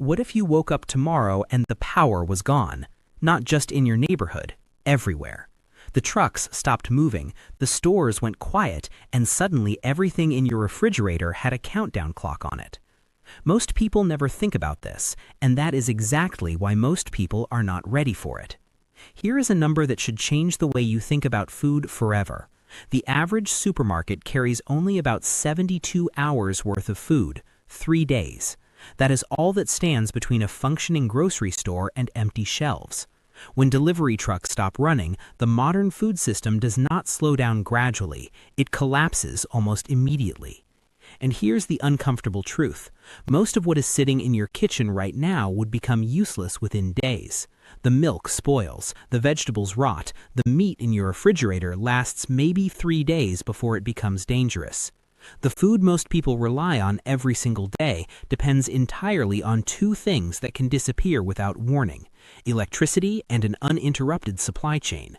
what if you woke up tomorrow and the power was gone? Not just in your neighborhood, everywhere. The trucks stopped moving, the stores went quiet, and suddenly everything in your refrigerator had a countdown clock on it. Most people never think about this, and that is exactly why most people are not ready for it. Here is a number that should change the way you think about food forever. The average supermarket carries only about 72 hours worth of food, 3 days. That is all that stands between a functioning grocery store and empty shelves. When delivery trucks stop running, the modern food system does not slow down gradually, it collapses almost immediately. And here's the uncomfortable truth. Most of what is sitting in your kitchen right now would become useless within days. The milk spoils, the vegetables rot, the meat in your refrigerator lasts maybe 3 days before it becomes dangerous. The food most people rely on every single day depends entirely on 2 things that can disappear without warning: electricity and an uninterrupted supply chain.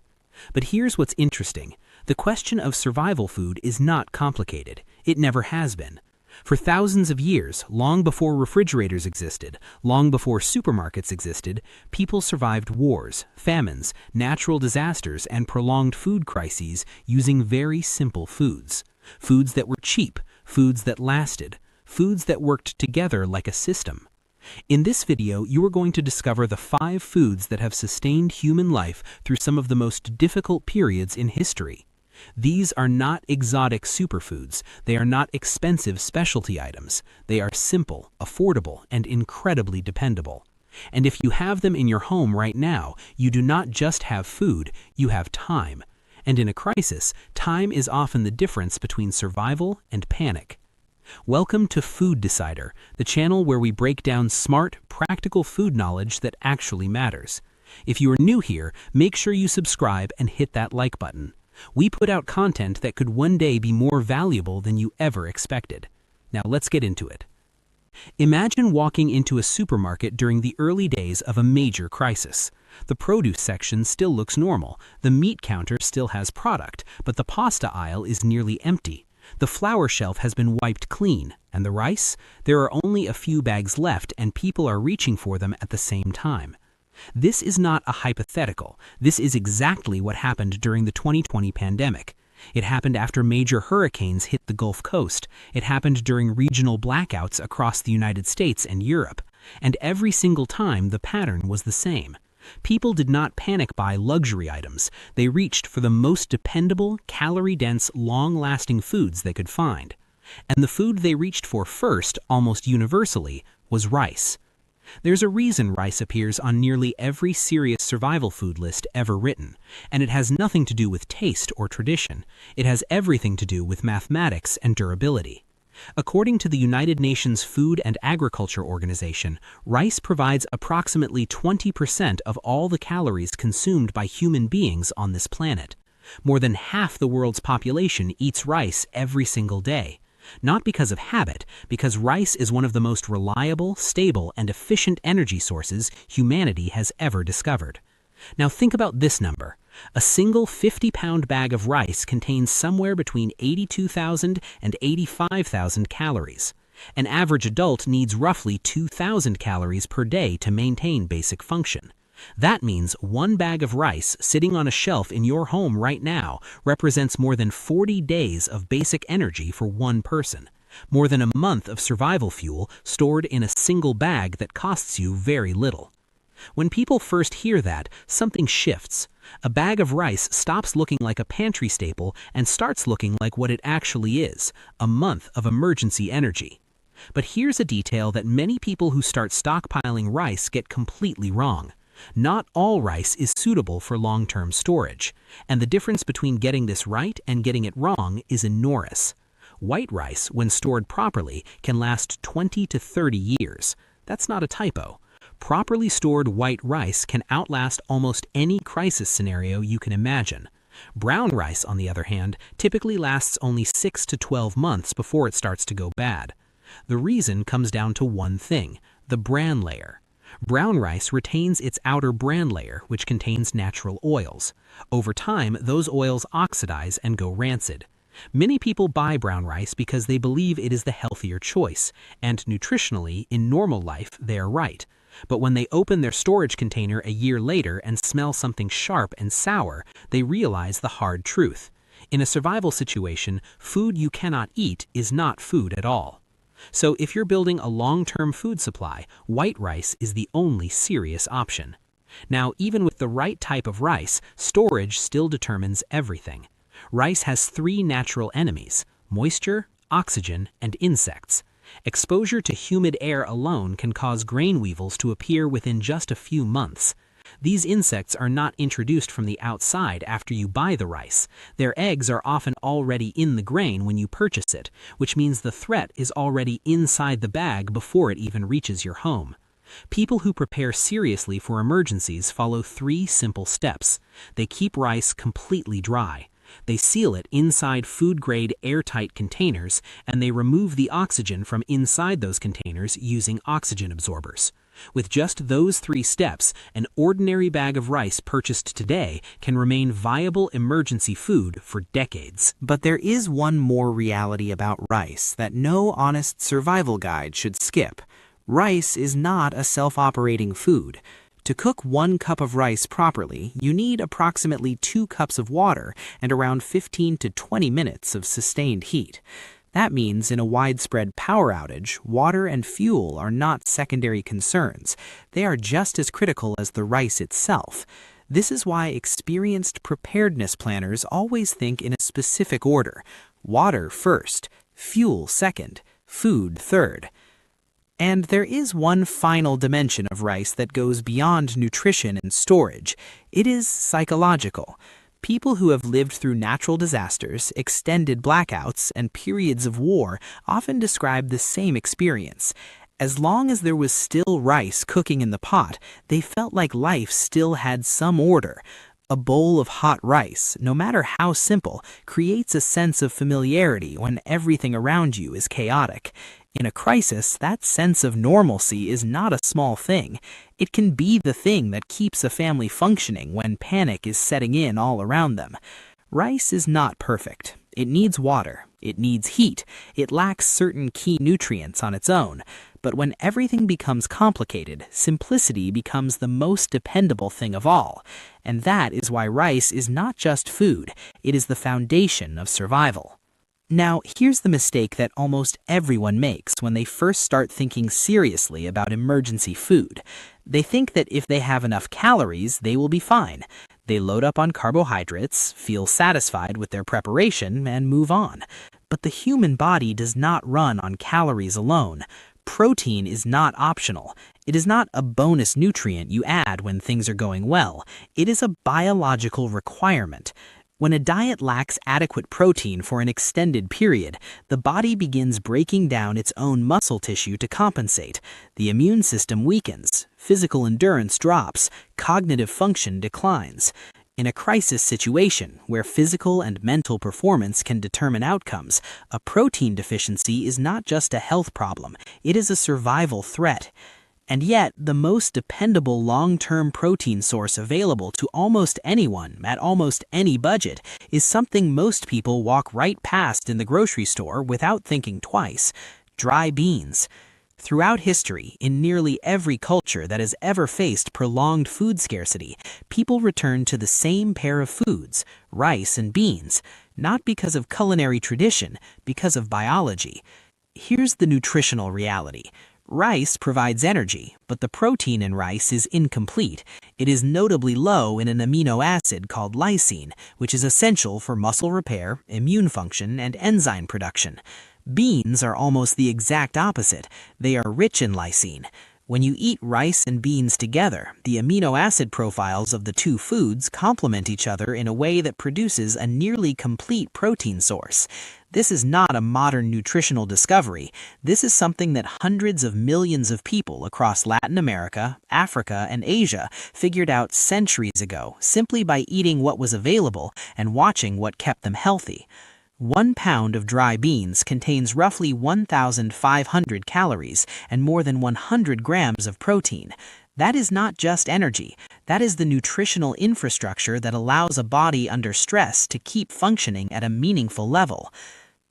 But here's what's interesting. The question of survival food is not complicated. It never has been. For thousands of years, long before refrigerators existed, long before supermarkets existed, people survived wars, famines, natural disasters, and prolonged food crises using very simple foods. Foods that were cheap, foods that lasted, foods that worked together like a system. In this video, you are going to discover the 5 foods that have sustained human life through some of the most difficult periods in history. These are not exotic superfoods. They are not expensive specialty items. They are simple, affordable, and incredibly dependable. And if you have them in your home right now, you do not just have food, you have time. And in a crisis, time is often the difference between survival and panic. Welcome to Food Decider, the channel where we break down smart, practical food knowledge that actually matters. If you are new here, make sure you subscribe and hit that like button. We put out content that could one day be more valuable than you ever expected. Now let's get into it. Imagine walking into a supermarket during the early days of a major crisis. The produce section still looks normal, the meat counter still has product, but the pasta aisle is nearly empty. The flour shelf has been wiped clean, and the rice? There are only a few bags left and people are reaching for them at the same time. This is not a hypothetical. This is exactly what happened during the 2020 pandemic. It happened after major hurricanes hit the Gulf Coast. It happened during regional blackouts across the United States and Europe. And every single time, the pattern was the same. People did not panic buy luxury items. They reached for the most dependable, calorie-dense, long-lasting foods they could find. And the food they reached for first, almost universally, was rice. There's a reason rice appears on nearly every serious survival food list ever written, and it has nothing to do with taste or tradition. It has everything to do with mathematics and durability. According to the United Nations Food and Agriculture Organization, rice provides approximately 20% of all the calories consumed by human beings on this planet. More than half the world's population eats rice every single day. Not because of habit, because rice is one of the most reliable, stable, and efficient energy sources humanity has ever discovered. Now think about this number. A single 50-pound bag of rice contains somewhere between 82,000 and 85,000 calories. An average adult needs roughly 2,000 calories per day to maintain basic function. That means one bag of rice sitting on a shelf in your home right now represents more than 40 days of basic energy for one person. More than a month of survival fuel stored in a single bag that costs you very little. When people first hear that, something shifts. A bag of rice stops looking like a pantry staple and starts looking like what it actually is, a month of emergency energy. But here's a detail that many people who start stockpiling rice get completely wrong. Not all rice is suitable for long-term storage, and the difference between getting this right and getting it wrong is enormous. White rice, when stored properly, can last 20 to 30 years. That's not a typo. Properly stored white rice can outlast almost any crisis scenario you can imagine. Brown rice, on the other hand, typically lasts only 6 to 12 months before it starts to go bad. The reason comes down to one thing: the bran layer. Brown rice retains its outer bran layer, which contains natural oils. Over time, those oils oxidize and go rancid. Many people buy brown rice because they believe it is the healthier choice, and nutritionally, in normal life, they are right. But when they open their storage container a year later and smell something sharp and sour, they realize the hard truth. In a survival situation, food you cannot eat is not food at all. So if you're building a long-term food supply, white rice is the only serious option. Now, even with the right type of rice, storage still determines everything. Rice has three natural enemies: moisture, oxygen, and insects. Exposure to humid air alone can cause grain weevils to appear within just a few months. These insects are not introduced from the outside after you buy the rice. Their eggs are often already in the grain when you purchase it, which means the threat is already inside the bag before it even reaches your home. People who prepare seriously for emergencies follow three simple steps. They keep rice completely dry. They seal it inside food-grade airtight containers, and they remove the oxygen from inside those containers using oxygen absorbers. With just those three steps, an ordinary bag of rice purchased today can remain viable emergency food for decades. But there is one more reality about rice that no honest survival guide should skip. Rice is not a self-operating food. To cook 1 cup of rice properly, you need approximately 2 cups of water and around 15 to 20 minutes of sustained heat. That means in a widespread power outage, water and fuel are not secondary concerns. They are just as critical as the rice itself. This is why experienced preparedness planners always think in a specific order: water first, fuel second, food third. And there is one final dimension of rice that goes beyond nutrition and storage. It is psychological. People who have lived through natural disasters, extended blackouts, and periods of war often describe the same experience. As long as there was still rice cooking in the pot, they felt like life still had some order. A bowl of hot rice, no matter how simple, creates a sense of familiarity when everything around you is chaotic. In a crisis, that sense of normalcy is not a small thing. It can be the thing that keeps a family functioning when panic is setting in all around them. Rice is not perfect. It needs water. It needs heat. It lacks certain key nutrients on its own. But when everything becomes complicated, simplicity becomes the most dependable thing of all. And that is why rice is not just food. It is the foundation of survival. Now, here's the mistake that almost everyone makes when they first start thinking seriously about emergency food. They think that if they have enough calories, they will be fine. They load up on carbohydrates, feel satisfied with their preparation, and move on. But the human body does not run on calories alone. Protein is not optional. It is not a bonus nutrient you add when things are going well. It is a biological requirement. When a diet lacks adequate protein for an extended period, the body begins breaking down its own muscle tissue to compensate. The immune system weakens, physical endurance drops, cognitive function declines. In a crisis situation, where physical and mental performance can determine outcomes, a protein deficiency is not just a health problem, it is a survival threat. And yet, the most dependable long-term protein source available to almost anyone at almost any budget is something most people walk right past in the grocery store without thinking twice: dry beans. Throughout history, in nearly every culture that has ever faced prolonged food scarcity, people return to the same pair of foods, rice and beans, not because of culinary tradition, because of biology. Here's the nutritional reality. Rice provides energy, but the protein in rice is incomplete. It is notably low in an amino acid called lysine, which is essential for muscle repair, immune function, and enzyme production. Beans are almost the exact opposite. They are rich in lysine. When you eat rice and beans together, the amino acid profiles of the two foods complement each other in a way that produces a nearly complete protein source. This is not a modern nutritional discovery. This is something that hundreds of millions of people across Latin America, Africa, and Asia figured out centuries ago simply by eating what was available and watching what kept them healthy. 1 pound of dry beans contains roughly 1,500 calories and more than 100 grams of protein. That is not just energy. That is the nutritional infrastructure that allows a body under stress to keep functioning at a meaningful level.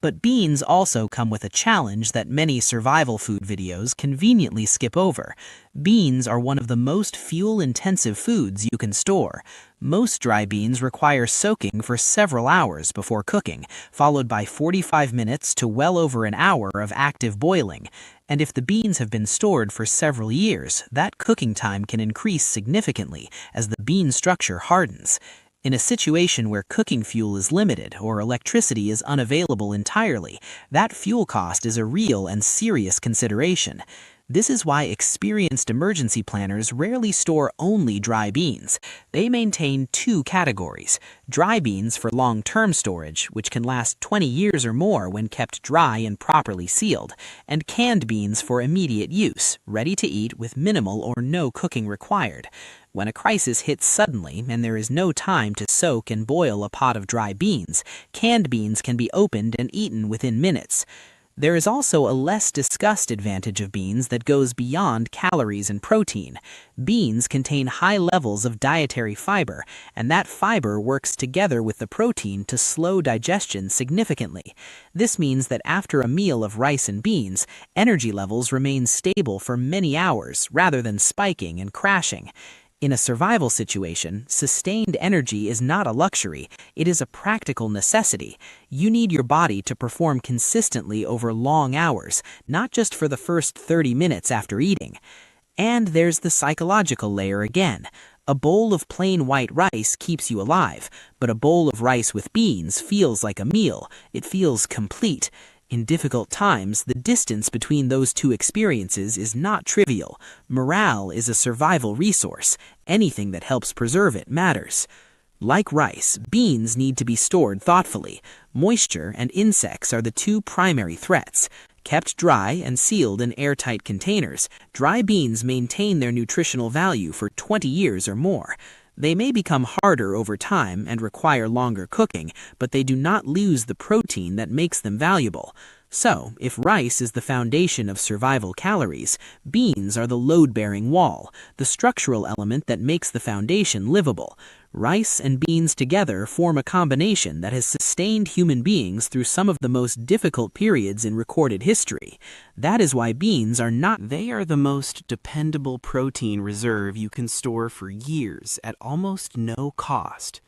But beans also come with a challenge that many survival food videos conveniently skip over. Beans are one of the most fuel-intensive foods you can store. Most dry beans require soaking for several hours before cooking, followed by 45 minutes to well over an hour of active boiling. And if the beans have been stored for several years, that cooking time can increase significantly as the bean structure hardens. In a situation where cooking fuel is limited or electricity is unavailable entirely, that fuel cost is a real and serious consideration. This is why experienced emergency planners rarely store only dry beans. They maintain two categories: dry beans for long-term storage, which can last 20 years or more when kept dry and properly sealed, and canned beans for immediate use, ready to eat with minimal or no cooking required. When a crisis hits suddenly and there is no time to soak and boil a pot of dry beans, canned beans can be opened and eaten within minutes. There is also a less discussed advantage of beans that goes beyond calories and protein. Beans contain high levels of dietary fiber, and that fiber works together with the protein to slow digestion significantly. This means that after a meal of rice and beans, energy levels remain stable for many hours rather than spiking and crashing. In a survival situation, sustained energy is not a luxury, it is a practical necessity. You need your body to perform consistently over long hours, not just for the first 30 minutes after eating. And there's the psychological layer again. A bowl of plain white rice keeps you alive, but a bowl of rice with beans feels like a meal. It feels complete. In difficult times, the distance between those two experiences is not trivial. Morale is a survival resource. Anything that helps preserve it matters. Like rice, beans need to be stored thoughtfully. Moisture and insects are the two primary threats. Kept dry and sealed in airtight containers, dry beans maintain their nutritional value for 20 years or more. They may become harder over time and require longer cooking, but they do not lose the protein that makes them valuable. So, if rice is the foundation of survival calories, beans are the load-bearing wall, the structural element that makes the foundation livable. Rice and beans together form a combination that has sustained human beings through some of the most difficult periods in recorded history. That is why beans are not— They are the most dependable protein reserve you can store for years at almost no cost.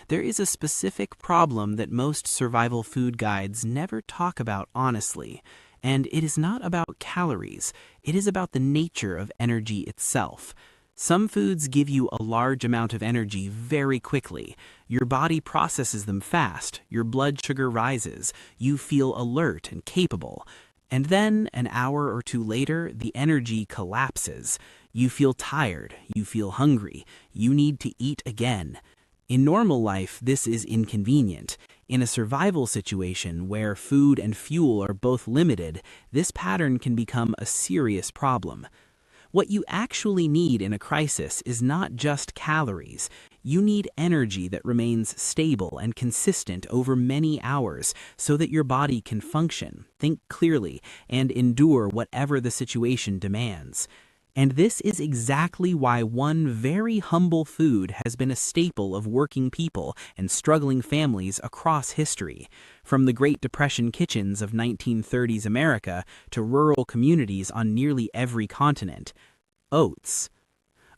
There is a specific problem that most survival food guides never talk about honestly, and it is not about calories, it is about the nature of energy itself. Some foods give you a large amount of energy very quickly. Your body processes them fast, your blood sugar rises, you feel alert and capable. And then, an hour or two later, the energy collapses. You feel tired, you feel hungry, you need to eat again. In normal life, this is inconvenient. In a survival situation where food and fuel are both limited, this pattern can become a serious problem. What you actually need in a crisis is not just calories. You need energy that remains stable and consistent over many hours so that your body can function, think clearly, and endure whatever the situation demands. And this is exactly why one very humble food has been a staple of working people and struggling families across history, from the Great Depression kitchens of 1930s America to rural communities on nearly every continent: oats.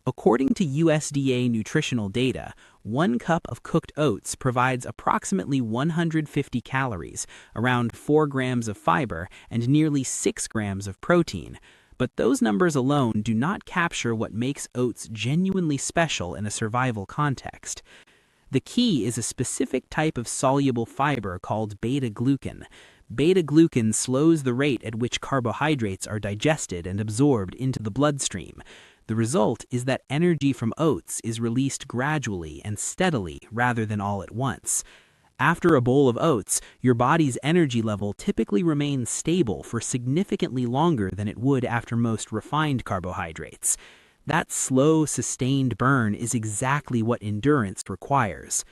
According to USDA nutritional data, 1 cup of cooked oats provides approximately 150 calories, around 4 grams of fiber, and nearly 6 grams of protein. But those numbers alone do not capture what makes oats genuinely special in a survival context. The key is a specific type of soluble fiber called beta-glucan. Beta-glucan slows the rate at which carbohydrates are digested and absorbed into the bloodstream. The result is that energy from oats is released gradually and steadily rather than all at once. After a bowl of oats, your body's energy level typically remains stable for significantly longer than it would after most refined carbohydrates. That slow, sustained burn is exactly what endurance requires.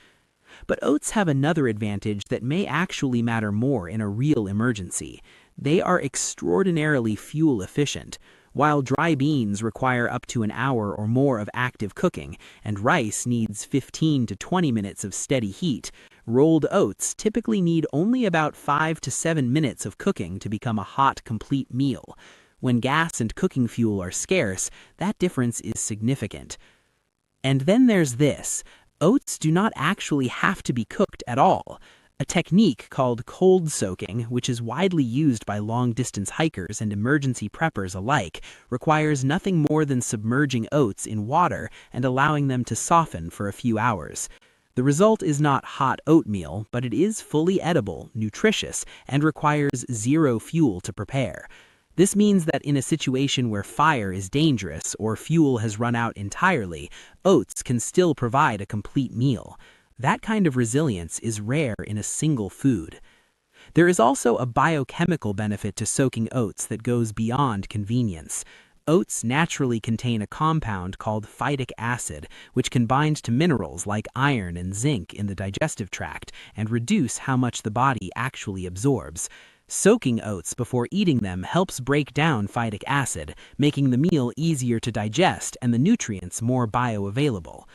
But oats have another advantage that may actually matter more in a real emergency. They are extraordinarily fuel efficient. while dry beans require up to an hour or more of active cooking, and rice needs 15 to 20 minutes of steady heat. Rolled oats typically need only about 5 to 7 minutes of cooking to become a hot, complete meal. When gas and cooking fuel are scarce, that difference is significant. And then there's this. Oats do not actually have to be cooked at all. A technique called cold soaking, which is widely used by long-distance hikers and emergency preppers alike, requires nothing more than submerging oats in water and allowing them to soften for a few hours. The result is not hot oatmeal, but it is fully edible, nutritious, and requires zero fuel to prepare. This means that in a situation where fire is dangerous or fuel has run out entirely, oats can still provide a complete meal. That kind of resilience is rare in a single food. There is also a biochemical benefit to soaking oats that goes beyond convenience. Oats naturally contain a compound called phytic acid, which can bind to minerals like iron and zinc in the digestive tract and reduce how much the body actually absorbs. Soaking oats before eating them helps break down phytic acid, making the meal easier to digest and the nutrients more bioavailable.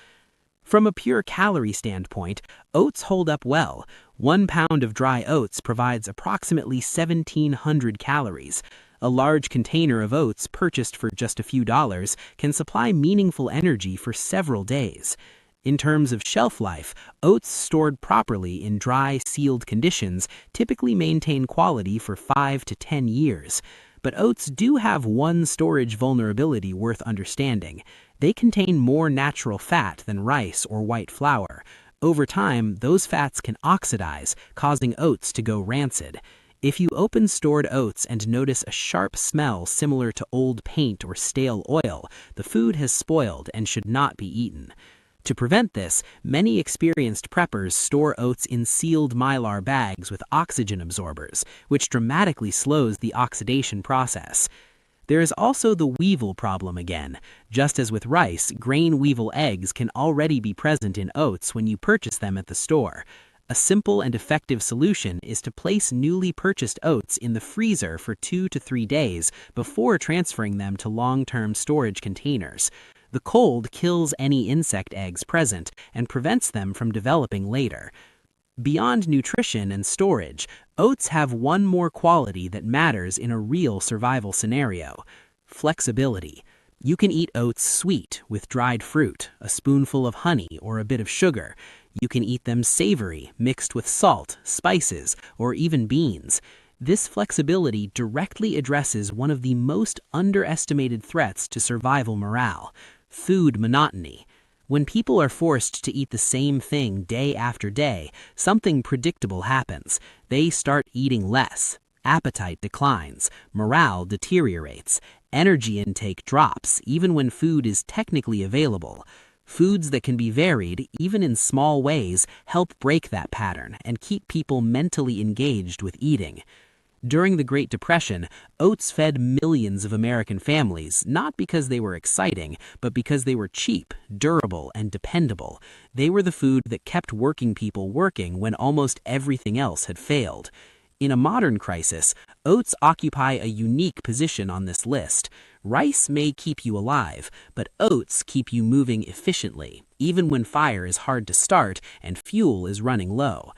From a pure calorie standpoint, oats hold up well. 1 pound of dry oats provides approximately 1,700 calories. A large container of oats purchased for just a few dollars can supply meaningful energy for several days. In terms of shelf life, oats stored properly in dry, sealed conditions typically maintain quality for 5 to 10 years. But oats do have one storage vulnerability worth understanding. They contain more natural fat than rice or white flour. Over time, those fats can oxidize, causing oats to go rancid. If you open stored oats and notice a sharp smell similar to old paint or stale oil, the food has spoiled and should not be eaten. To prevent this, many experienced preppers store oats in sealed mylar bags with oxygen absorbers, which dramatically slows the oxidation process. There is also the weevil problem again. Just as with rice, grain weevil eggs can already be present in oats when you purchase them at the store. A simple and effective solution is to place newly purchased oats in the freezer for 2 to 3 days before transferring them to long-term storage containers. The cold kills any insect eggs present and prevents them from developing later. Beyond nutrition and storage, oats have one more quality that matters in a real survival scenario: flexibility. You can eat oats sweet with dried fruit, a spoonful of honey, or a bit of sugar. You can eat them savory, mixed with salt, spices, or even beans. This flexibility directly addresses one of the most underestimated threats to survival morale: food monotony. When people are forced to eat the same thing day after day, something predictable happens. They start eating less. Appetite declines. Morale deteriorates. Energy intake drops, even when food is technically available. Foods that can be varied, even in small ways, help break that pattern and keep people mentally engaged with eating. During the Great Depression, oats fed millions of American families, not because they were exciting, but because they were cheap, durable, and dependable. They were the food that kept working people working when almost everything else had failed. In a modern crisis, oats occupy a unique position on this list. Rice may keep you alive, but oats keep you moving efficiently, even when fire is hard to start and fuel is running low.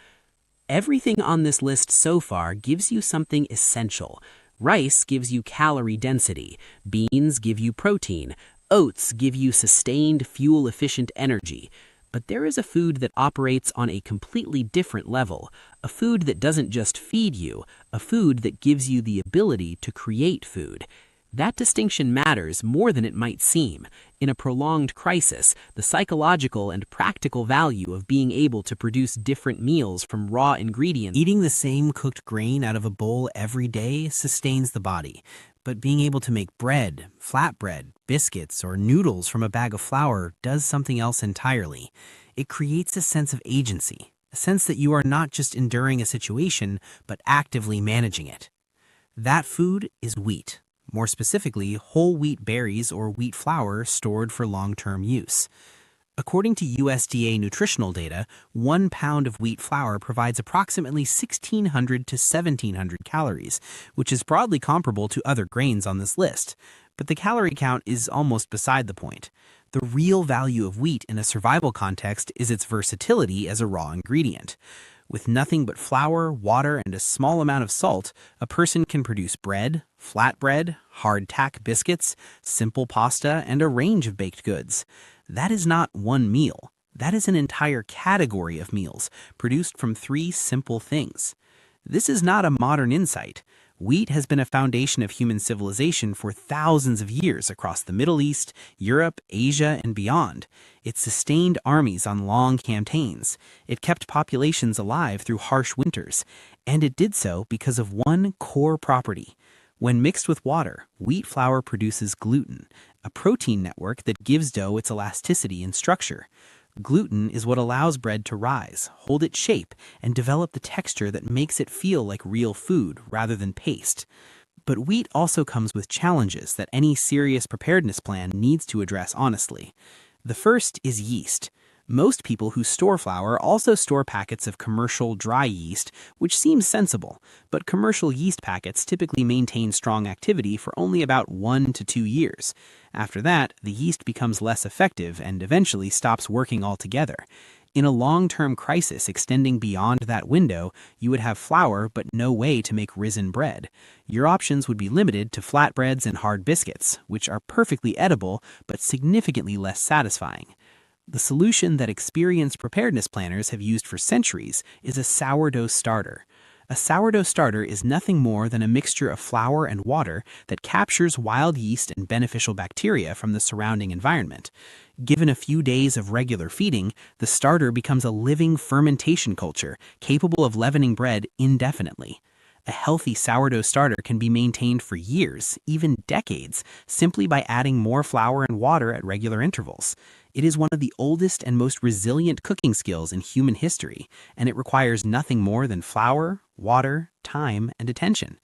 Everything on this list so far gives you something essential. Rice gives you calorie density, beans give you protein, oats give you sustained fuel-efficient energy. But there is a food that operates on a completely different level, a food that doesn't just feed you, a food that gives you the ability to create food. That distinction matters more than it might seem. In a prolonged crisis, the psychological and practical value of being able to produce different meals from raw ingredients. Eating the same cooked grain out of a bowl every day sustains the body, but being able to make bread, flatbread, biscuits, or noodles from a bag of flour does something else entirely. It creates a sense of agency, a sense that you are not just enduring a situation, but actively managing it. That food is wheat. More specifically, whole wheat berries or wheat flour stored for long-term use. According to USDA nutritional data, 1 pound of wheat flour provides approximately 1,600 to 1,700 calories, which is broadly comparable to other grains on this list. But the calorie count is almost beside the point. The real value of wheat in a survival context is its versatility as a raw ingredient. With nothing but flour, water, and a small amount of salt, a person can produce bread, flatbread, hardtack biscuits, simple pasta, and a range of baked goods. That is not one meal. That is an entire category of meals produced from three simple things. This is not a modern insight. Wheat has been a foundation of human civilization for thousands of years across the Middle East, Europe, Asia, and beyond. It sustained armies on long campaigns. It kept populations alive through harsh winters. And it did so because of one core property. When mixed with water, wheat flour produces gluten, a protein network that gives dough its elasticity and structure. Gluten is what allows bread to rise, hold its shape, and develop the texture that makes it feel like real food rather than paste. But wheat also comes with challenges that any serious preparedness plan needs to address honestly. The first is yeast. Most people who store flour also store packets of commercial dry yeast, which seems sensible, but commercial yeast packets typically maintain strong activity for only about 1 to 2 years. After that, the yeast becomes less effective and eventually stops working altogether. In a long-term crisis extending beyond that window, you would have flour but no way to make risen bread. Your options would be limited to flatbreads and hard biscuits, which are perfectly edible but significantly less satisfying. The solution that experienced preparedness planners have used for centuries is a sourdough starter. A sourdough starter is nothing more than a mixture of flour and water that captures wild yeast and beneficial bacteria from the surrounding environment. Given a few days of regular feeding, the starter becomes a living fermentation culture capable of leavening bread indefinitely. A healthy sourdough starter can be maintained for years, even decades, simply by adding more flour and water at regular intervals. It is one of the oldest and most resilient cooking skills in human history, and it requires nothing more than flour, water, time, and attention.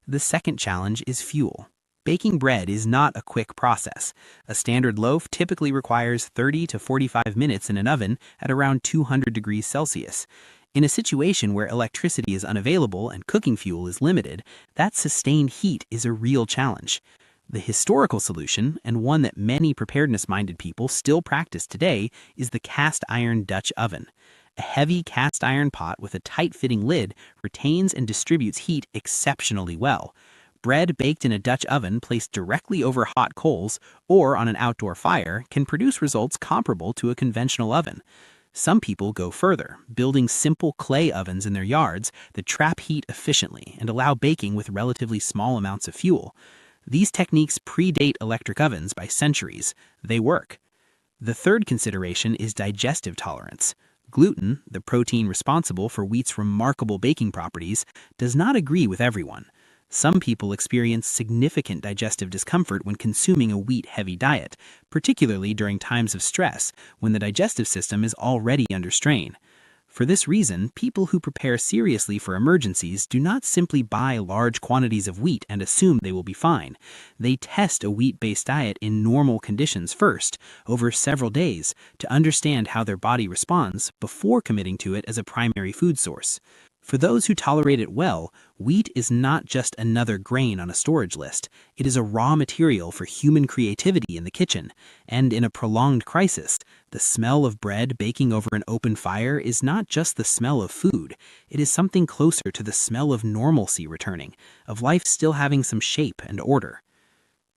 The second challenge is fuel. Baking bread is not a quick process. A standard loaf typically requires 30 to 45 minutes in an oven at around 200 degrees Celsius. In a situation where electricity is unavailable and cooking fuel is limited, that sustained heat is a real challenge. The historical solution, and one that many preparedness-minded people still practice today, is the cast iron Dutch oven. A heavy cast iron pot with a tight-fitting lid retains and distributes heat exceptionally well. Bread baked in a Dutch oven placed directly over hot coals or on an outdoor fire can produce results comparable to a conventional oven. Some people go further, building simple clay ovens in their yards that trap heat efficiently and allow baking with relatively small amounts of fuel. These techniques predate electric ovens by centuries. They work. The third consideration is digestive tolerance. Gluten, the protein responsible for wheat's remarkable baking properties, does not agree with everyone. Some people experience significant digestive discomfort when consuming a wheat-heavy diet, particularly during times of stress when the digestive system is already under strain. For this reason, people who prepare seriously for emergencies do not simply buy large quantities of wheat and assume they will be fine. They test a wheat-based diet in normal conditions first, over several days, to understand how their body responds before committing to it as a primary food source. For those who tolerate it well, wheat is not just another grain on a storage list. It is a raw material for human creativity in the kitchen. And in a prolonged crisis, the smell of bread baking over an open fire is not just the smell of food. It is something closer to the smell of normalcy returning, of life still having some shape and order.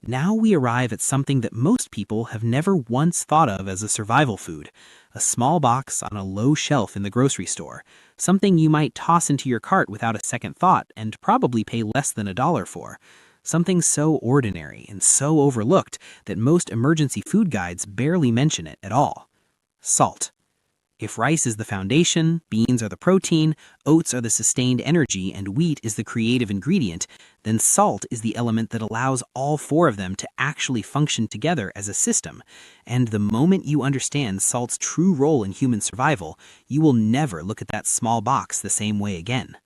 Now we arrive at something that most people have never once thought of as a survival food, a small box on a low shelf in the grocery store, something you might toss into your cart without a second thought and probably pay less than $1 for. Something so ordinary and so overlooked that most emergency food guides barely mention it at all. Salt. If rice is the foundation, beans are the protein, oats are the sustained energy, and wheat is the creative ingredient, then salt is the element that allows all four of them to actually function together as a system. And the moment you understand salt's true role in human survival, you will never look at that small box the same way again.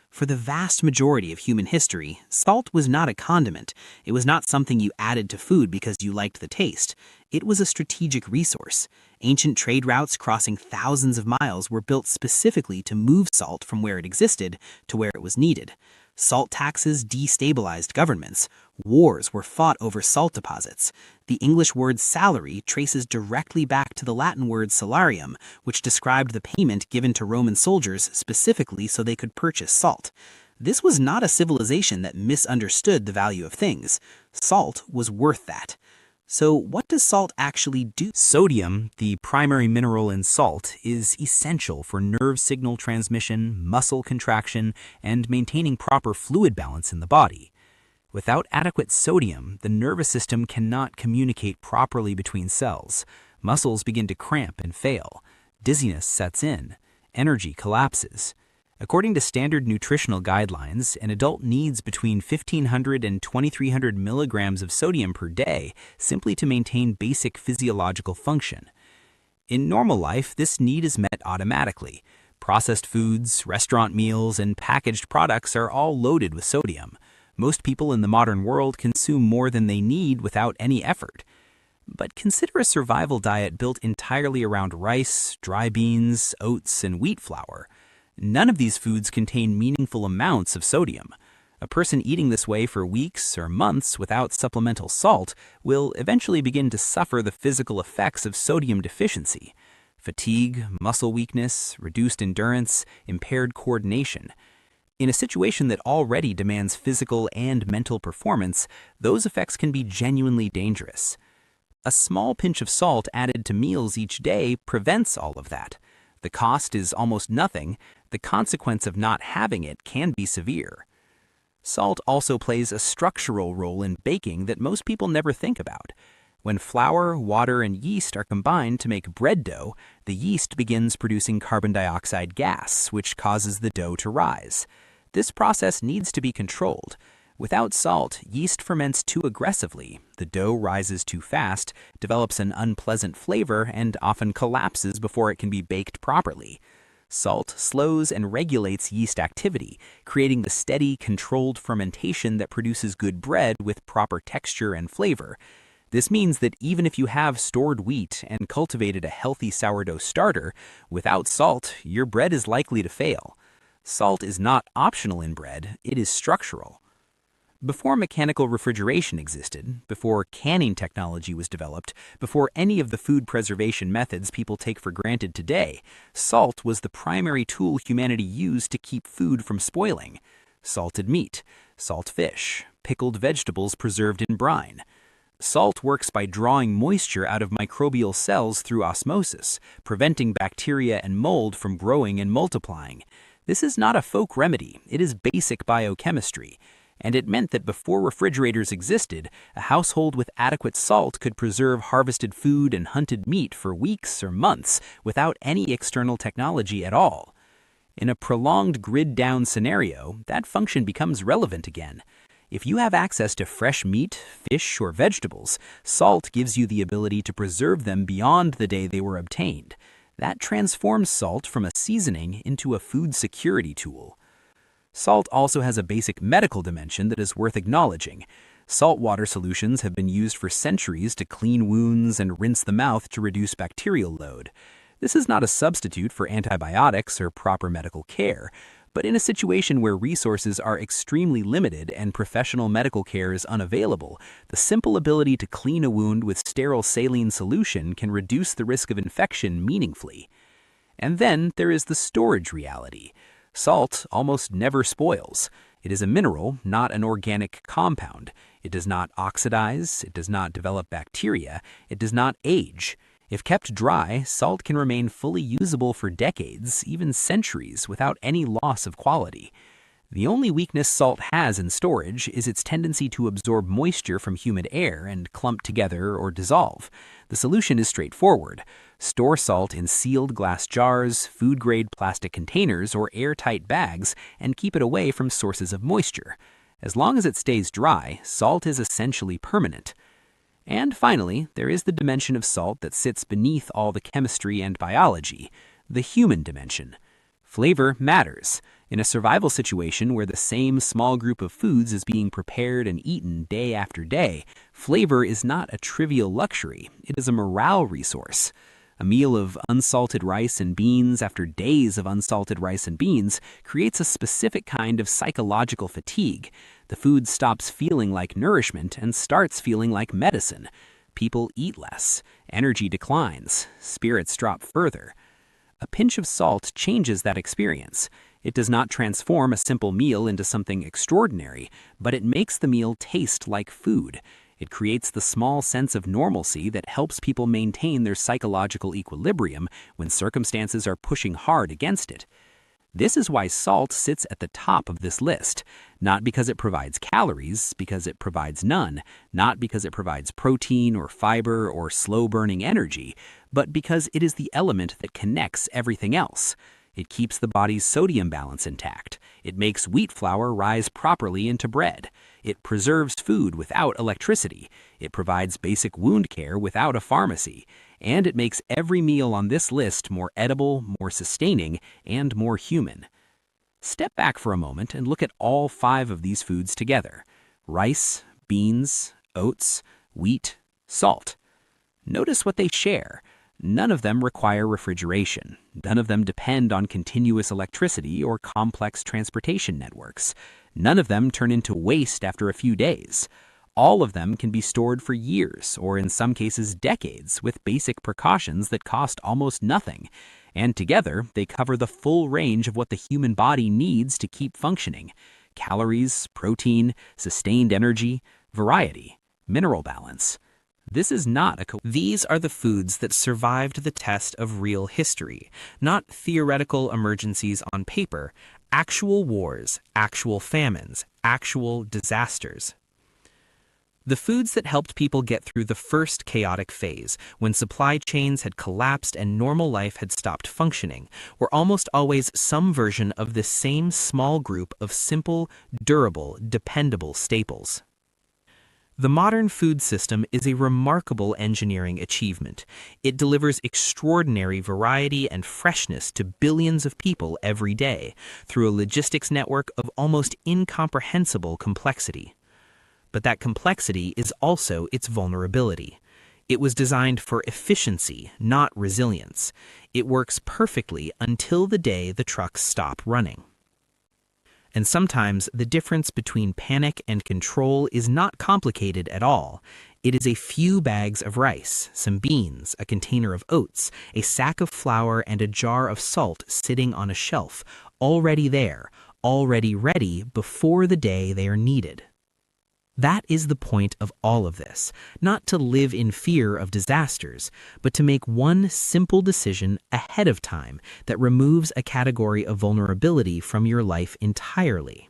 For the vast majority of human history, salt was not a condiment. It was not something you added to food because you liked the taste. It was a strategic resource. Ancient trade routes crossing thousands of miles were built specifically to move salt from where it existed to where it was needed. Salt taxes destabilized governments. Wars were fought over salt deposits. The English word salary traces directly back to the Latin word salarium, which described the payment given to Roman soldiers specifically so they could purchase salt. This was not a civilization that misunderstood the value of things. Salt was worth that. So what does salt actually do? Sodium, the primary mineral in salt, is essential for nerve signal transmission, muscle contraction, and maintaining proper fluid balance in the body. Without adequate sodium, the nervous system cannot communicate properly between cells. Muscles begin to cramp and fail. Dizziness sets in. Energy collapses. According to standard nutritional guidelines, an adult needs between 1,500 and 2,300 milligrams of sodium per day simply to maintain basic physiological function. In normal life, this need is met automatically. Processed foods, restaurant meals, and packaged products are all loaded with sodium. Most people in the modern world consume more than they need without any effort. But consider a survival diet built entirely around rice, dry beans, oats, and wheat flour. None of these foods contain meaningful amounts of sodium. A person eating this way for weeks or months without supplemental salt will eventually begin to suffer the physical effects of sodium deficiency: fatigue, muscle weakness, reduced endurance, impaired coordination. In a situation that already demands physical and mental performance, those effects can be genuinely dangerous. A small pinch of salt added to meals each day prevents all of that. The cost is almost nothing. The consequence of not having it can be severe. Salt also plays a structural role in baking that most people never think about. When flour, water, and yeast are combined to make bread dough, the yeast begins producing carbon dioxide gas, which causes the dough to rise. This process needs to be controlled. Without salt, yeast ferments too aggressively, the dough rises too fast, develops an unpleasant flavor, and often collapses before it can be baked properly. Salt slows and regulates yeast activity, creating the steady, controlled fermentation that produces good bread with proper texture and flavor. This means that even if you have stored wheat and cultivated a healthy sourdough starter, without salt, your bread is likely to fail. Salt is not optional in bread, it is structural. Before mechanical refrigeration existed, before canning technology was developed, before any of the food preservation methods people take for granted today, salt was the primary tool humanity used to keep food from spoiling. Salted meat, salt fish, pickled vegetables preserved in brine. Salt works by drawing moisture out of microbial cells through osmosis, preventing bacteria and mold from growing and multiplying. This is not a folk remedy, it is basic biochemistry. And it meant that before refrigerators existed, a household with adequate salt could preserve harvested food and hunted meat for weeks or months without any external technology at all. In a prolonged grid-down scenario, that function becomes relevant again. If you have access to fresh meat, fish, or vegetables, salt gives you the ability to preserve them beyond the day they were obtained. That transforms salt from a seasoning into a food security tool. Salt also has a basic medical dimension that is worth acknowledging. Saltwater solutions have been used for centuries to clean wounds and rinse the mouth to reduce bacterial load. This is not a substitute for antibiotics or proper medical care, but in a situation where resources are extremely limited and professional medical care is unavailable, the simple ability to clean a wound with sterile saline solution can reduce the risk of infection meaningfully. And then there is the storage reality. Salt almost never spoils. It is a mineral, not an organic compound. It does not oxidize, it does not develop bacteria, it does not age. If kept dry, salt can remain fully usable for decades, even centuries, without any loss of quality. The only weakness salt has in storage is its tendency to absorb moisture from humid air and clump together or dissolve. The solution is straightforward. Store salt in sealed glass jars, food-grade plastic containers, or airtight bags, and keep it away from sources of moisture. As long as it stays dry, salt is essentially permanent. And finally, there is the dimension of salt that sits beneath all the chemistry and biology, the human dimension. Flavor matters. In a survival situation where the same small group of foods is being prepared and eaten day after day, flavor is not a trivial luxury, it is a morale resource. A meal of unsalted rice and beans after days of unsalted rice and beans creates a specific kind of psychological fatigue. The food stops feeling like nourishment and starts feeling like medicine. People eat less, energy declines, spirits drop further. A pinch of salt changes that experience. It does not transform a simple meal into something extraordinary, but it makes the meal taste like food. It creates the small sense of normalcy that helps people maintain their psychological equilibrium when circumstances are pushing hard against it. This is why salt sits at the top of this list, not because it provides calories, because it provides none, not because it provides protein or fiber or slow-burning energy, but because it is the element that connects everything else. It keeps the body's sodium balance intact. It makes wheat flour rise properly into bread. It preserves food without electricity. It provides basic wound care without a pharmacy. And it makes every meal on this list more edible, more sustaining, and more human. Step back for a moment and look at all 5 of these foods together: rice, beans, oats, wheat, salt. Notice what they share. None of them require refrigeration. None of them depend on continuous electricity or complex transportation networks. None of them turn into waste after a few days. All of them can be stored for years, or in some cases decades, with basic precautions that cost almost nothing. And together, they cover the full range of what the human body needs to keep functioning: calories, protein, sustained energy, variety, mineral balance. This is not These are the foods that survived the test of real history, not theoretical emergencies on paper, actual wars, actual famines, actual disasters. The foods that helped people get through the first chaotic phase, when supply chains had collapsed and normal life had stopped functioning, were almost always some version of this same small group of simple, durable, dependable staples. The modern food system is a remarkable engineering achievement. It delivers extraordinary variety and freshness to billions of people every day through a logistics network of almost incomprehensible complexity. But that complexity is also its vulnerability. It was designed for efficiency, not resilience. It works perfectly until the day the trucks stop running. And sometimes the difference between panic and control is not complicated at all. It is a few bags of rice, some beans, a container of oats, a sack of flour, and a jar of salt sitting on a shelf, already there, already ready before the day they are needed. That is the point of all of this, not to live in fear of disasters, but to make one simple decision ahead of time that removes a category of vulnerability from your life entirely.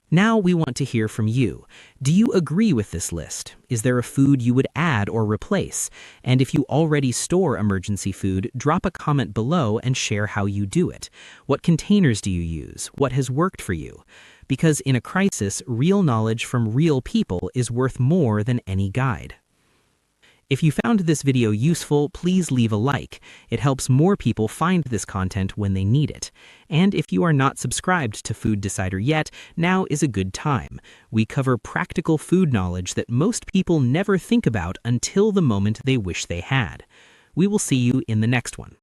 Now we want to hear from you. Do you agree with this list? Is there a food you would add or replace? And if you already store emergency food, drop a comment below and share how you do it. What containers do you use? What has worked for you? Because in a crisis, real knowledge from real people is worth more than any guide. If you found this video useful, please leave a like. It helps more people find this content when they need it. And if you are not subscribed to Food Decider yet, now is a good time. We cover practical food knowledge that most people never think about until the moment they wish they had. We will see you in the next one.